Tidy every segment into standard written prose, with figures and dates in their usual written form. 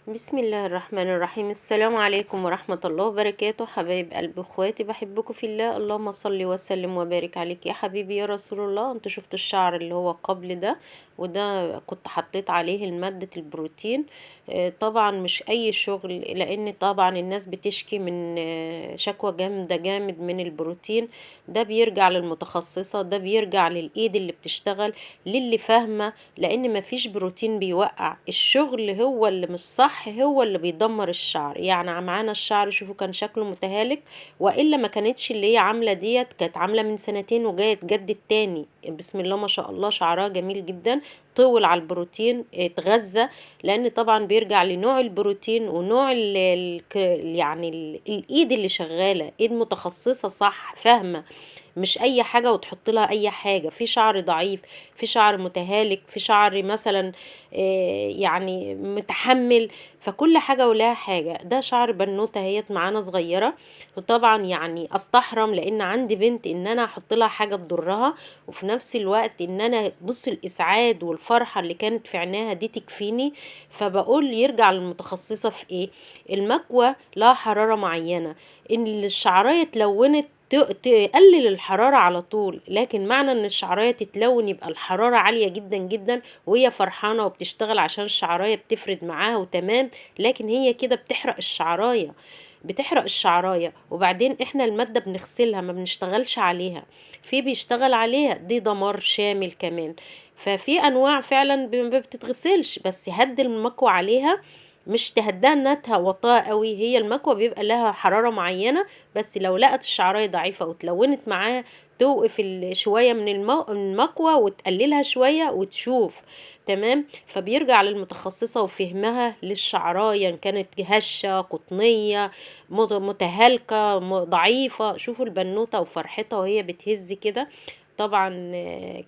بسم الله الرحمن الرحيم. السلام عليكم ورحمة الله وبركاته. حبايب قلب اخواتي، بحبكم في الله. اللهم صل وسلم وبارك عليك يا حبيبي يا رسول الله. انتوا شفتوا الشعر اللي هو قبل ده، وده كنت حطيت عليه المادة البروتين. طبعا مش اي شغل، لان طبعا الناس بتشكي من شكوى جامدة جامد من البروتين. ده بيرجع للمتخصصة، ده بيرجع للايد اللي بتشتغل، للي فاهمة. لان مفيش بروتين بيوقع الشغل، هو اللي مش صح هو اللي بيدمر الشعر. يعني معانا الشعر شوفوا كان شكله متهالك، والا ما كانتش اللي هي عامله ديت، كانت عامله من سنتين وجايه تجدد تاني. بسم الله ما شاء الله، شعرها جميل جدا. طول على البروتين، اتغذى. لان طبعا بيرجع لنوع البروتين ونوع الايد اللي شغاله، ايد متخصصه صح فاهمه. مش اي حاجة وتحط لها اي حاجة. في شعر ضعيف، في شعر متهالك، في شعر مثلا يعني متحمل. فكل حاجة ولها حاجة. ده شعر بنوتة هي معانا صغيرة، وطبعا يعني استحرم لان عندي بنت ان انا احط لها حاجة تضرها، وفي نفس الوقت ان انا بص الاسعاد والفرحة اللي كانت في عينيها دي تكفيني. فبقول يرجع للمتخصصة في ايه. المكوى لها حرارة معينة، ان الشعراية اتلونت تقلل الحرارة على طول. لكن معنى ان الشعراية تتلون يبقى الحرارة عالية جدا جدا، وهي فرحانة وبتشتغل عشان الشعراية بتفرد معاها وتمام. لكن هي كده بتحرق الشعراية، بتحرق الشعراية. وبعدين احنا المادة بنغسلها ما بنشتغلش عليها. في بيشتغل عليها دي دمار شامل كمان. ففي انواع فعلا ما بتتغسلش، بس هد المكوى عليها. مش تهدها انها تهوطها قوي، هي المكوى بيبقى لها حرارة معينة. بس لو لقت الشعراية ضعيفة وتلونت معاها، توقف شوية من المكوى وتقللها شوية وتشوف تمام. فبيرجع للمتخصصة وفهمها للشعراية، إن كانت هشة قطنية متهالكة ضعيفة. شوفوا البنوتة وفرحتها وهي بتهز كده. طبعا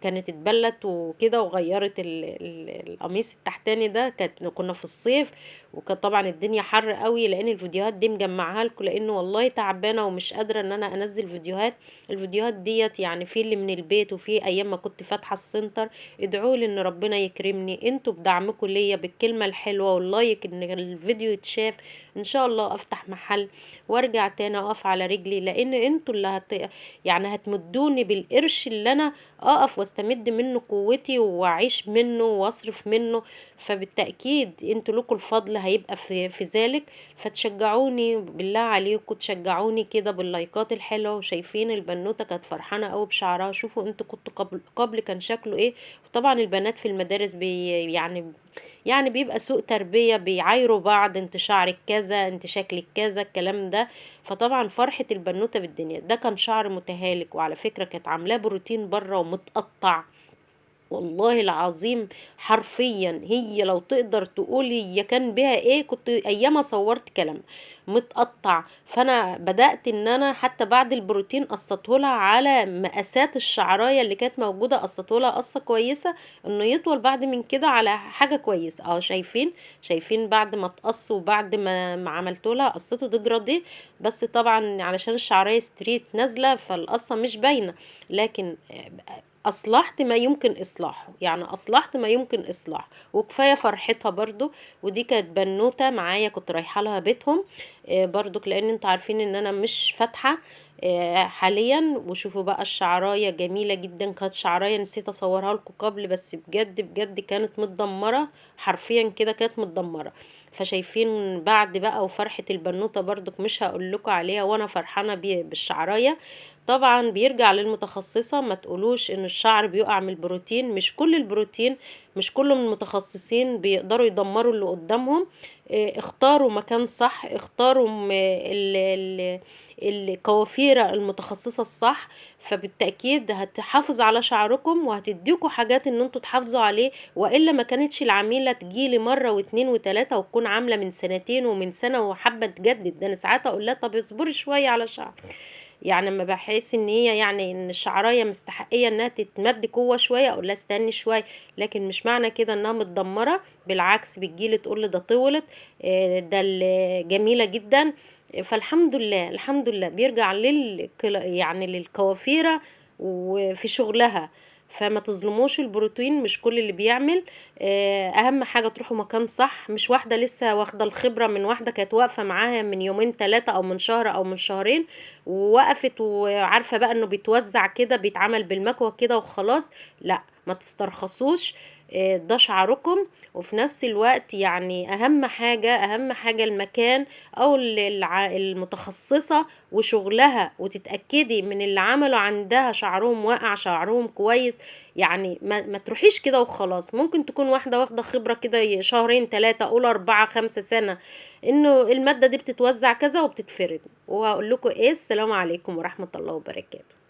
كانت اتبلت وكده، وغيرت القميص التحتاني ده. كنا في الصيف، وكان طبعا الدنيا حر قوي. لان الفيديوهات دي مجمعها لكم، لانه والله تعبانه ومش قادره ان انا انزل فيديوهات. الفيديوهات ديت يعني في اللي من البيت، وفي ايام ما كنت فاتحه السنتر. ادعوا لي ان ربنا يكرمني انتوا بدعمكم ليا بالكلمه الحلوه واللايك، ان الفيديو يتشاف. ان شاء الله افتح محل وارجع تاني اقف على رجلي، لان انتوا اللي يعني هتمدوني بالقرش اللي انا اقف واستمد منه قوتي واعيش منه واصرف منه. فبالتأكيد انتوا لكم الفضل هيبقى في ذلك. فتشجعوني بالله عليكم، تشجعوني كده باللايكات الحلوة. وشايفين البنوتة كانت فرحانة قوي بشعرها. شوفوا انتوا كنتوا قبل كان شكله ايه. وطبعا البنات في المدارس يعني بيبقى سوء تربية، بيعايروا بعض، انت شعرك كذا، انت شكلك كذا، الكلام ده. فطبعا فرحة البنوتة بالدنيا. ده كان شعر متهالك، وعلى فكرة كانت عاملاه بروتين بره ومتقطع. والله العظيم حرفيا هي لو تقدر تقول هي كان بها ايه، كنت ايامها صورت كلام متقطع. فانا بدأت ان انا حتى بعد البروتين قصته لها على مقاسات الشعرايه اللي كانت موجوده، قصته لها قصه كويسه انه يطول بعد من كده على حاجه كويسه. اه شايفين بعد ما تقص وبعد ما عملت لها قصته ديجرادي. بس طبعا علشان الشعرايه ستريت نازله فالقصه مش باينه. لكن اصلحت ما يمكن اصلاحه، يعني اصلحت ما يمكن اصلاحه. وكفايه فرحتها برضو. ودي كانت بنوته معايا كنت رايحه لها بيتهم برضو، لان انتوا عارفين ان انا مش فاتحه حاليا. وشوفوا بقى الشعرايه جميله جدا. كانت شعرايه نسيت اصورها لكم قبل، بس بجد بجد كانت متدمره. حرفيا كده كانت متدمره. فشايفين بعد بقى وفرحه البنوته برضك مش هقول لكم عليها، وانا فرحانه بالشعرايه. طبعا بيرجع للمتخصصة. ما تقولوش ان الشعر بيقع من البروتين، مش كل البروتين، مش كل من المتخصصين بيقدروا يدمروا اللي قدامهم. اختاروا مكان صح، اختاروا الكوافيرة المتخصصة الصح. فبالتأكيد هتحافظ على شعركم وهتديكوا حاجات ان انتوا تحافظوا عليه. وإلا ما كانتش العميلة تجيلي مرة واتنين وتلاتة وتكون عاملة من سنتين ومن سنة وحابة تجدد. ده انا ساعات اقول لها طب اصبري شوية على شعر. يعني لما بحس ان هي يعني ان الشعرايه مستحقيه انها تتمد قوه شويه، اقول لها استني شويه. لكن مش معنى كده انها متدمره، بالعكس بتجيلي تقول لي ده طولت، ده جميله جدا. فالحمد لله الحمد لله بيرجع يعني للكوافيره وفي شغلها. فما تظلموش البروتين، مش كل اللي بيعمل. اهم حاجة تروحوا مكان صح، مش واحدة لسه واخدة الخبرة من واحدة كانت واقفة معاها من يومين 3 او من شهر او من شهرين، ووقفت وعارفة بقى انه بيتوزع كده، بيتعمل بالمكوى كده وخلاص. لا، ما تسترخصوش. ده شعركم. وفي نفس الوقت يعني اهم حاجة المكان او المتخصصة وشغلها، وتتأكدي من اللي عملوا عندها شعرهم واقع، شعرهم كويس. يعني ما تروحيش كده وخلاص. ممكن تكون واحدة واخدة خبرة كده شهرين 3، قول 4 5 سنة، انه المادة دي بتتوزع كذا وبتتفرد. وهقول لكم ايه. السلام عليكم ورحمة الله وبركاته.